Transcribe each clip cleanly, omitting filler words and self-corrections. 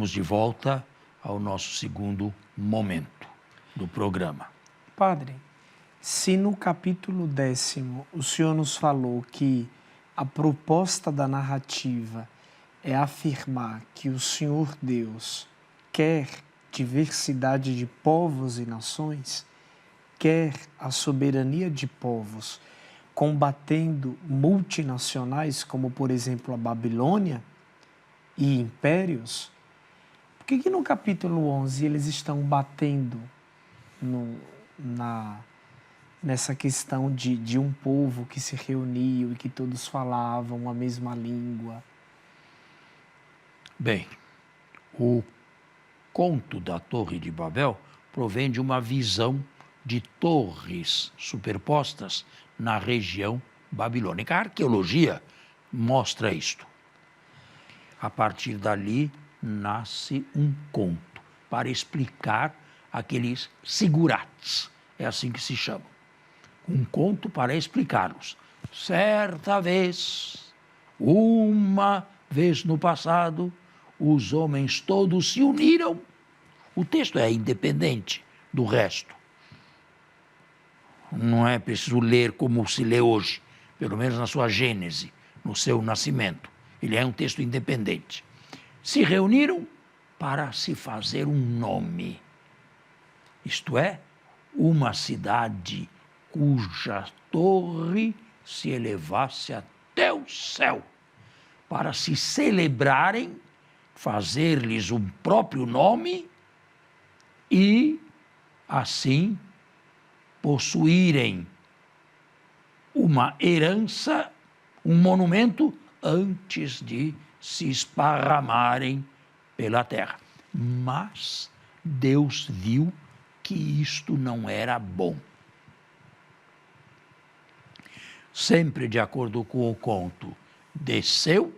Estamos de volta ao nosso segundo momento do programa. Padre, se no capítulo 10º o senhor nos falou que a proposta da narrativa é afirmar que o Senhor Deus quer diversidade de povos e nações, quer a soberania de povos, combatendo multinacionais como, por exemplo, a Babilônia e impérios, por que no capítulo 11 eles estão batendo nessa questão de um povo que se reuniu e que todos falavam a mesma língua? Bem, o conto da Torre de Babel provém de uma visão de torres superpostas na região babilônica. A arqueologia mostra isto. A partir dali nasce um conto para explicar aqueles sigurates, é assim que se chamam. Um conto para explicá-los. Certa vez, uma vez no passado, os homens todos se uniram. O texto é independente do resto. Não é preciso ler como se lê hoje, pelo menos na sua gênese, no seu nascimento. Ele é um texto independente. Se reuniram para se fazer um nome. Isto é, uma cidade cuja torre se elevasse até o céu, para se celebrarem, fazer-lhes um próprio nome e, assim, possuírem uma herança, um monumento, antes de se esparramarem pela terra. Mas Deus viu que isto não era bom. Sempre de acordo com o conto, desceu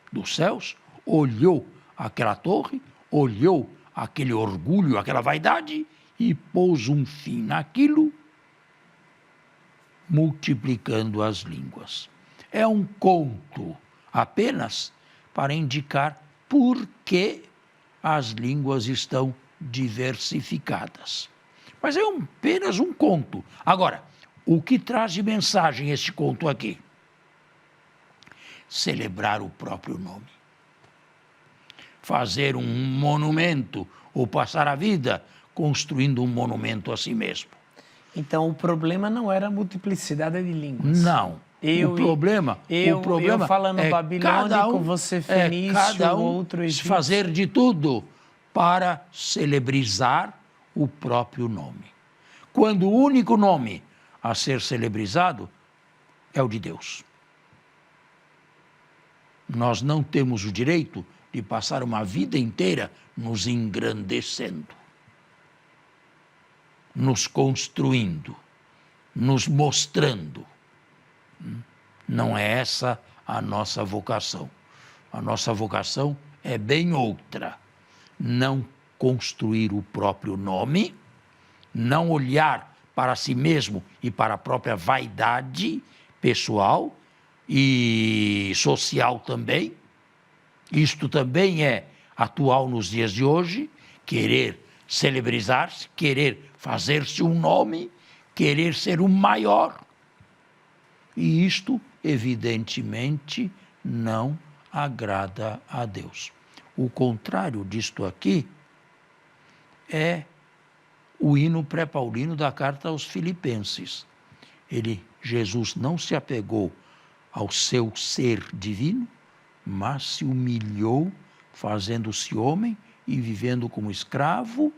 dos céus, olhou aquela torre, olhou aquele orgulho, aquela vaidade e pôs um fim naquilo, multiplicando as línguas. É um conto apenas para indicar por que as línguas estão diversificadas. Mas é apenas um conto. Agora, o que traz de mensagem este conto aqui? Celebrar o próprio nome. Fazer um monumento ou passar a vida construindo um monumento a si mesmo. Então, o problema não era a multiplicidade de línguas. Não. O problema eu falando é babilônico, você fenício, cada outro egípcio. Fazer de tudo para celebrizar o próprio nome. Quando o único nome a ser celebrizado é o de Deus. Nós não temos o direito de passar uma vida inteira nos engrandecendo, nos construindo, nos mostrando. Não é essa a nossa vocação. A nossa vocação é bem outra. Não construir o próprio nome, não olhar para si mesmo e para a própria vaidade pessoal e social também. Isto também é atual nos dias de hoje, querer celebrizar-se, querer fazer-se um nome, querer ser o maior. E isto, evidentemente, não agrada a Deus. O contrário disto aqui é o hino pré-paulino da carta aos Filipenses. Jesus não se apegou ao seu ser divino, mas se humilhou, fazendo-se homem e vivendo como escravo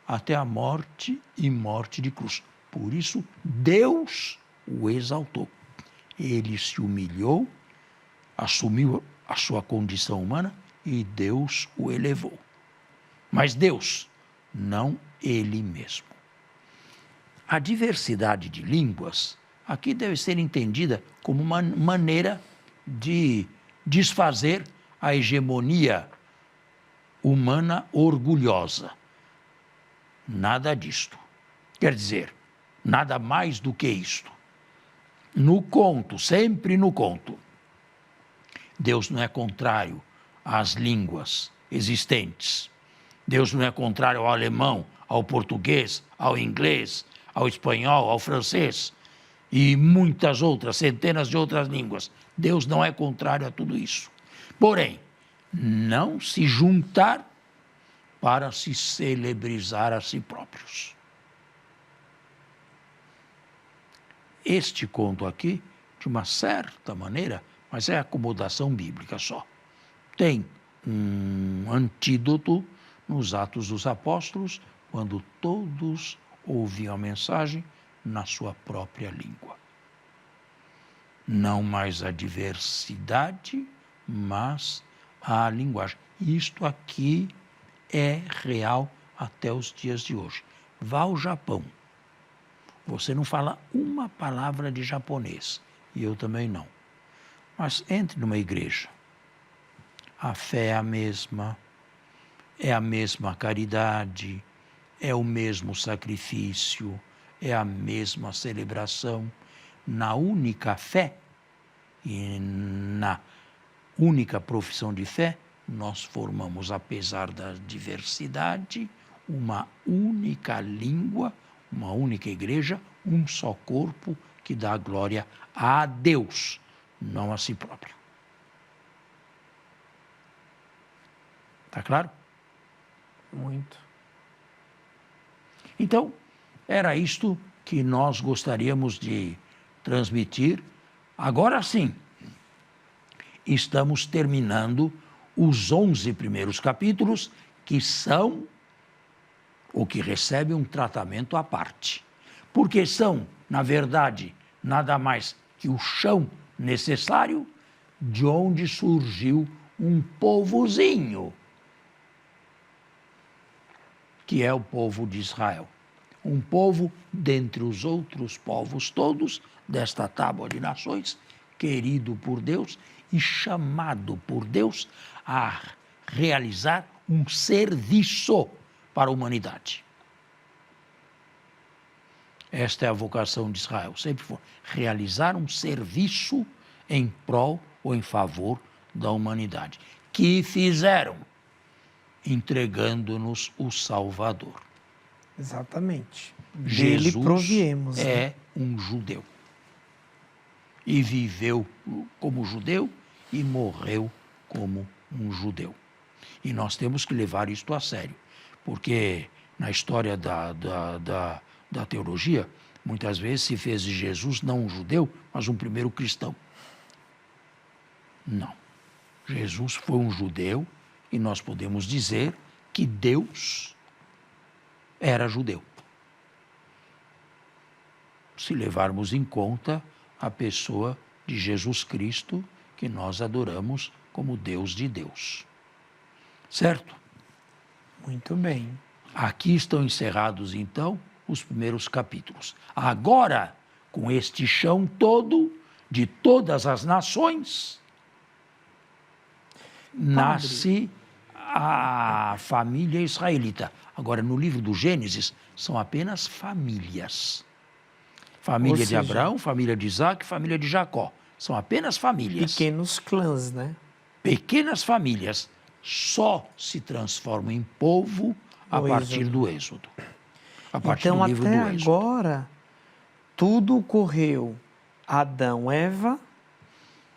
até a morte e morte de cruz. Por isso, Deus o exaltou. Ele se humilhou, assumiu a sua condição humana e Deus o elevou. Mas Deus, não ele mesmo. A diversidade de línguas aqui deve ser entendida como uma maneira de desfazer a hegemonia humana orgulhosa. Nada disto. Quer dizer, nada mais do que isto. No conto, sempre no conto, Deus não é contrário às línguas, existentes. Deus não é contrário ao alemão, ao português, ao inglês, ao espanhol, ao francês e muitas outras, centenas de outras línguas. Deus não é contrário a tudo isso. Porém, não se juntar para se celebrizar a si próprios. Este conto aqui, de uma certa maneira, mas é acomodação bíblica só, tem um antídoto nos Atos dos Apóstolos, quando todos ouviam a mensagem na sua própria língua. Não mais a diversidade, mas a linguagem. Isto aqui é real até os dias de hoje. Vá ao Japão. Você não fala uma palavra de japonês, e eu também não. Mas entre numa igreja. A fé é a mesma caridade, é o mesmo sacrifício, é a mesma celebração. Na única fé e na única profissão de fé, nós formamos, apesar da diversidade, uma única língua, uma única igreja, um só corpo que dá glória a Deus, não a si próprio. Está claro? Muito. Então, era isto que nós gostaríamos de transmitir. Agora sim, estamos terminando os 11 primeiros capítulos, que são o que recebem um tratamento à parte. Porque são, na verdade, nada mais que o chão necessário de onde surgiu um povozinho, que é o povo de Israel. Um povo dentre os outros povos todos, desta tábua de nações, querido por Deus e chamado por Deus a realizar um serviço para a humanidade. Esta é a vocação de Israel, sempre foi realizar um serviço em prol ou em favor da humanidade. Que fizeram? Entregando-nos o Salvador. Exatamente. Jesus Dele proviemos. é um judeu. E viveu como judeu e morreu como um judeu. E nós temos que levar isto a sério, porque na história da teologia, muitas vezes se fez de Jesus não um judeu, mas um primeiro cristão. Não. Jesus foi um judeu e nós podemos dizer que Deus era judeu. Se levarmos em conta a pessoa de Jesus Cristo, que nós adoramos como Deus de Deus. Certo? Muito bem. Aqui estão encerrados, então, os primeiros capítulos. Agora, com este chão todo, de todas as nações, nasce a família israelita. Agora, no livro do Gênesis, são apenas famílias. Família de Abraão, família de Isaac, família de Jacó. São apenas famílias. Pequenos clãs, né? Pequenas famílias só se transformam em povo a partir do Êxodo. A partir então, do livro até do Êxodo. agora, tudo ocorreu. Adão, Eva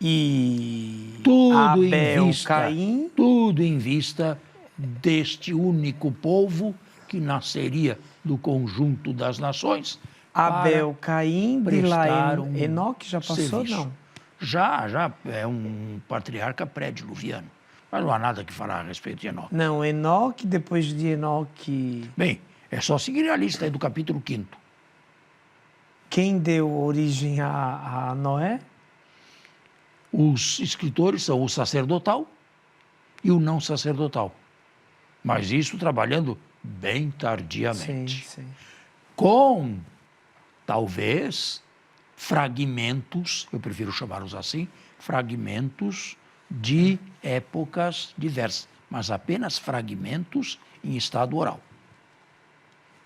e Abel, Caim. Tudo em vista deste único povo que nasceria do conjunto das nações. Abel, Caim, Bilá, Enoque já passou, serviço. não? Já é um patriarca pré-diluviano. Mas não há nada que falar a respeito de Enoque. Não, Enoque, depois de Enoque... Bem, é só seguir a lista aí do capítulo 5º. Quem deu origem a Noé? Os escritores são o sacerdotal e o não sacerdotal. Mas isso trabalhando bem tardiamente. Sim. Com, talvez, fragmentos, eu prefiro chamá-los assim, fragmentos de épocas diversas, mas apenas fragmentos em estado oral.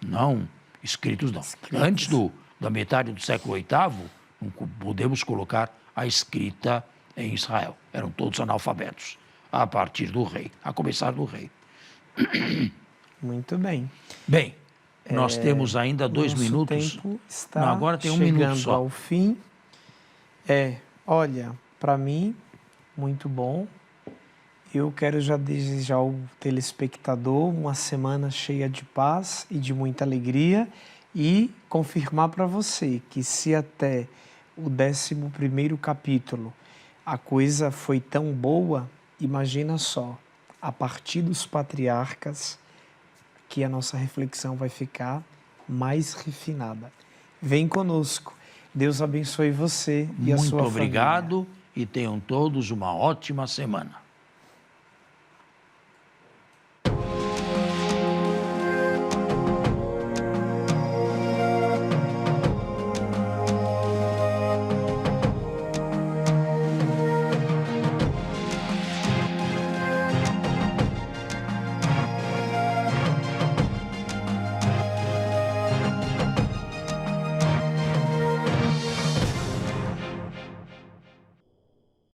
Não escritos, não. Antes da metade do século VIII, não podemos colocar a escrita em Israel. Eram todos analfabetos. a partir do rei, a começar do rei. Muito bem. Bem, nós temos ainda 2 Nosso minutos. tempo está Não, agora tem 1 minuto chegando só. ao fim. Olha, para mim, muito bom. Eu quero já desejar ao telespectador uma semana cheia de paz e de muita alegria e confirmar para você que se até o 11º capítulo a coisa foi tão boa, imagina só, a partir dos patriarcas que a nossa reflexão vai ficar mais refinada. Vem conosco. Deus abençoe você e a sua família. Muito obrigado e tenham todos uma ótima semana.